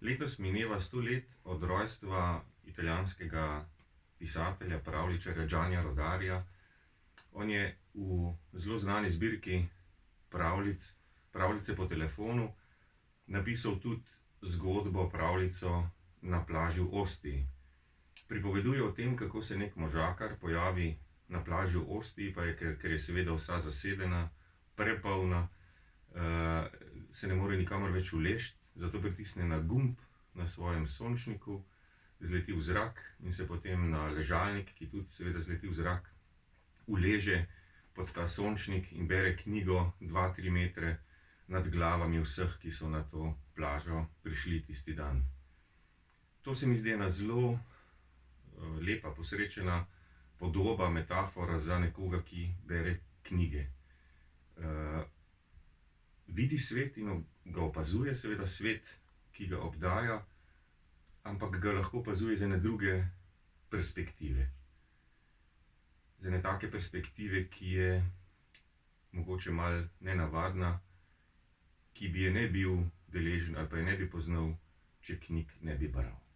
Letos mineva 100 let od rojstva italijanskega pisatelja, pravljičarja Giannia Rodarija. On je v zelo znani zbirki pravljic, Pravljice po telefonu, napisal tudi zgodbo, pravljico Na plaži v Ostii. Pripoveduje o tem, kako se neki možakar pojavi na plaži v Ostii, pa je, ker je seveda vsa zasedena, prepolna, se ne more nikamor več uleči, zato pritisne na gumb na svojem sončniku, zleti v zrak in se potem na ležalnik, ki tudi seveda zleti v zrak, uleže pod ta sončnik in bere knjigo 2-3 metre nad glavami vseh, ki so na to plažo prišli tisti dan. To se mi zdi ena zelo lepa, posrečena podoba, metafora za nekoga, ki bere knjige. Vidi svet in ga opazuje, seveda svet, ki ga obdaja, ampak ga lahko opazuje iz ene druge perspektive. Z ene take perspektive, ki je mogoče malo nenavadna, ki bi je ne bil deležen ali pa je ne bi poznal, če knjig ne bi bral.